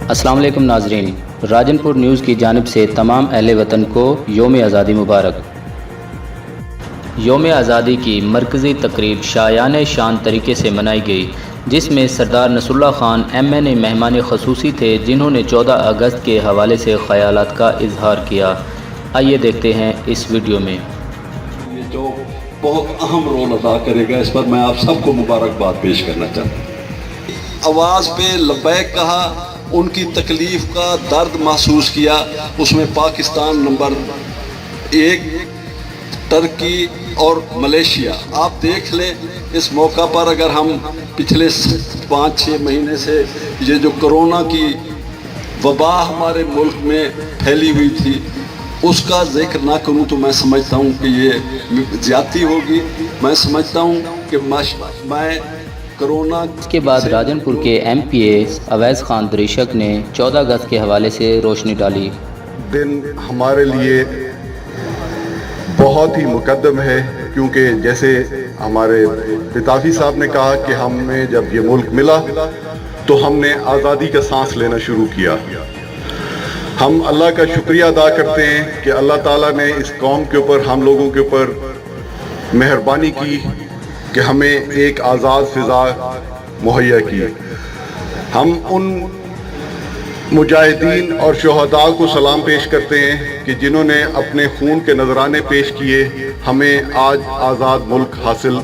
السلام علیکم ناظرین، راجن پور نیوز کی جانب سے تمام اہل وطن کو یوم آزادی مبارک۔ یوم آزادی کی مرکزی تقریب شایان شان طریقے سے منائی گئی، جس میں سردار نصر اللہ خان MN مہمان خصوصی تھے، جنہوں نے 14 اگست کے حوالے سے خیالات کا اظہار کیا۔ آئیے دیکھتے ہیں اس ویڈیو میں۔ یہ جو بہت اہم رول ادا کرے گا، اس پر میں آپ سب کو مبارکباد پیش کرنا چاہتا ہوں۔ آواز پہ لبیک کہا، ان کی تکلیف کا درد محسوس کیا، اس میں پاکستان نمبر 1، ترکی اور ملیشیا۔ آپ دیکھ لیں اس موقع پر، اگر ہم پچھلے 5-6 مہینے سے یہ جو کرونا کی وبا ہمارے ملک میں پھیلی ہوئی تھی اس کا ذکر نہ کروں تو میں سمجھتا ہوں کہ یہ زیادتی ہوگی۔ میں سمجھتا ہوں کہ میں کرونا اس کے بعد راجن پور کے MPA اویس خان دریشک نے 14 اگست کے حوالے سے روشنی ڈالی۔ دن ہمارے لیے بہت ہی مقدم ہے، کیونکہ جیسے ہمارے لطافی صاحب نے کہا کہ ہمیں جب یہ ملک ملا تو ہم نے آزادی کا سانس لینا شروع کیا۔ ہم اللہ کا شکریہ ادا کرتے ہیں کہ اللہ تعالیٰ نے اس قوم کے اوپر، ہم لوگوں کے اوپر مہربانی کی کہ ہمیں ایک آزاد فضا مہیا کی۔ ہم ان مجاہدین اور شہداء کو سلام پیش کرتے ہیں کہ جنہوں نے اپنے خون کے نذرانے پیش کیے، ہمیں آج آزاد ملک حاصل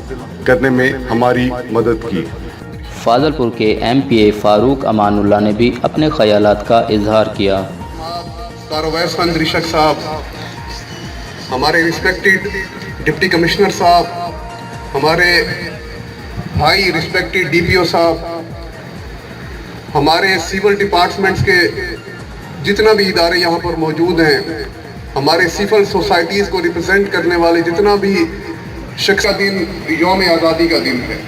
کرنے میں ہماری مدد کی۔ فاضل پور کے MPA فاروق امان اللہ نے بھی اپنے خیالات کا اظہار کیا۔ اویس خان دریشک صاحب، ہمارے ریسپیکٹڈ ڈپٹی کمشنر صاحب، ہمارے ہائی ریسپیکٹڈ DPO صاحب، ہمارے سیول ڈپارٹمنٹس کے جتنا بھی ادارے یہاں پر موجود ہیں، ہمارے سیول سوسائٹیز کو ریپرزینٹ کرنے والے جتنا بھی شخص، دن یوم آزادی کا دن ہے۔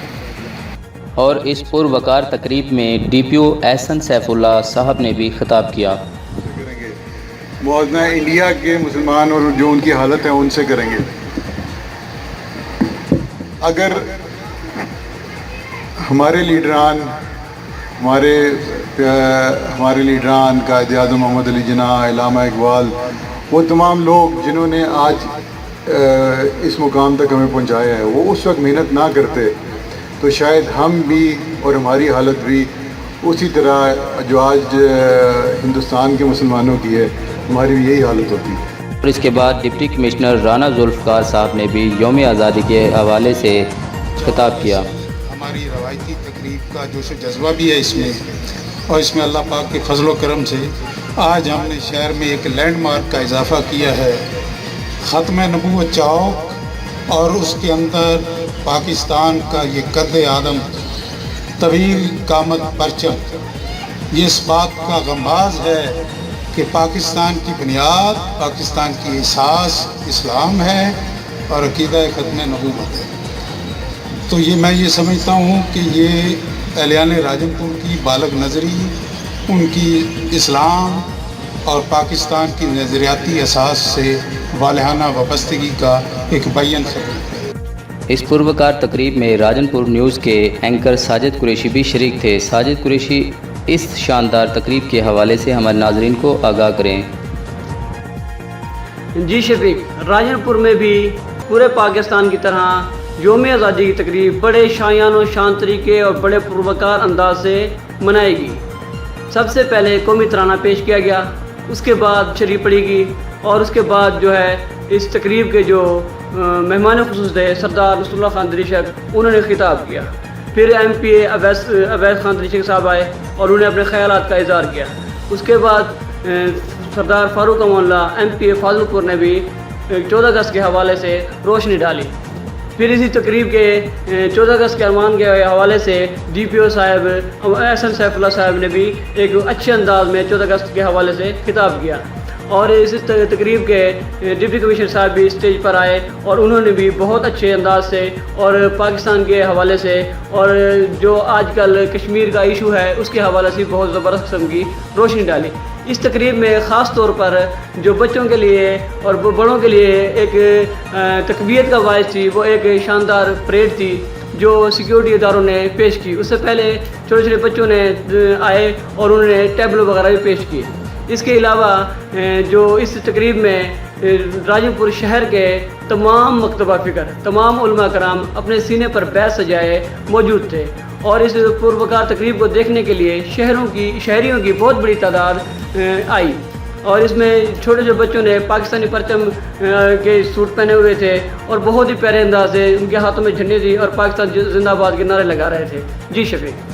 اور اس پروقار تقریب میں DPO احسن سیف اللہ صاحب نے بھی خطاب کیا۔ موازنہ انڈیا کے مسلمان اور جو ان کی حالت ہے ان سے کریں گے۔ اگر ہمارے لیڈران قائد اعظم محمد علی جناح، علامہ اقبال، وہ تمام لوگ جنہوں نے آج اس مقام تک ہمیں پہنچایا ہے، وہ اس وقت محنت نہ کرتے تو شاید ہم بھی اور ہماری حالت بھی اسی طرح جو آج ہندوستان کے مسلمانوں کی ہے، ہماری بھی یہی حالت ہوتی ہے۔ اور اس کے بعد ڈپٹی کمشنر رانا ذوالفقار صاحب نے بھی یوم آزادی کے حوالے سے خطاب کیا۔ ہماری روایتی تقریب کا جوش و جذبہ بھی ہے اس میں، اور اس میں اللہ پاک کے فضل و کرم سے آج ہم نے شہر میں ایک لینڈ مارک کا اضافہ کیا ہے، ختم نبوت چوک، اور اس کے اندر پاکستان کا یہ قد اعظم طویل قامت پرچم، یہ اس بات کا غماز ہے کہ پاکستان کی بنیاد، پاکستان کی اساس اسلام ہے اور عقیدہ ختم نبوت ہے۔ تو میں یہ سمجھتا ہوں کہ یہ اہلیان راجن پور کی بالغ نظری، ان کی اسلام اور پاکستان کی نظریاتی اساس سے والہانہ وابستگی کا ایک بیان ثبوت ہے۔ اس پروقار تقریب میں راجن پور نیوز کے اینکر ساجد قریشی بھی شریک تھے۔ ساجد قریشی اس شاندار تقریب کے حوالے سے ہمارے ناظرین کو آگاہ کریں۔ جی شفیق، راجن پور میں بھی پورے پاکستان کی طرح یوم آزادی کی تقریب بڑے شایان و شان طریقے اور بڑے پروقار انداز سے منائے گی۔ سب سے پہلے قومی ترانہ پیش کیا گیا، اس کے بعد شریف پڑھی گی، اور اس کے بعد جو ہے اس تقریب کے جو مہمان خصوص تھے سردار نصر اللہ خان دریشک، انہوں نے خطاب کیا۔ پھر MPA اویس خان دریشک صاحب آئے اور انہوں نے اپنے خیالات کا اظہار کیا۔ اس کے بعد سردار فاروق امان اللہ MPA فاضل پور نے بھی 14 اگست کے حوالے سے روشنی ڈالی۔ پھر اسی تقریب کے 14 اگست کے ارمان کے حوالے سے DPO صاحب احسن سیف اللہ صاحب نے بھی ایک اچھے انداز میں 14 اگست کے حوالے سے خطاب کیا، اور اس تقریب کے ڈپٹی کمشنر صاحب بھی اسٹیج پر آئے اور انہوں نے بھی بہت اچھے انداز سے اور پاکستان کے حوالے سے اور جو آج کل کشمیر کا ایشو ہے اس کے حوالے سے بہت زبردست قسم کی روشنی ڈالی۔ اس تقریب میں خاص طور پر جو بچوں کے لیے اور بڑوں کے لیے ایک تقویت کا باعث تھی، وہ ایک شاندار پریڈ تھی، جو سیکیورٹی اداروں نے پیش کی. اس سے پہلے چھوٹے چھوٹے بچوں نے آئے اور انہوں نے ٹیبلو وغیرہ بھی پیش کیے. اس کے علاوہ جو اس تقریب میں راجن پور شہر کے تمام مکتبہ فکر، تمام علماء کرام اپنے سینے پر بیج سجائے موجود تھے، اور اس پروقار تقریب کو دیکھنے کے لیے شہریوں کی بہت بڑی تعداد آئی. اور اس میں چھوٹے چھوٹے بچوں نے پاکستانی پرچم کے سوٹ پہنے ہوئے تھے اور بہت ہی پیارے انداز سے ان کے ہاتھوں میں جھنڈی تھی اور پاکستان زندہ باد کے نعرے لگا رہے تھے. جی شفیق.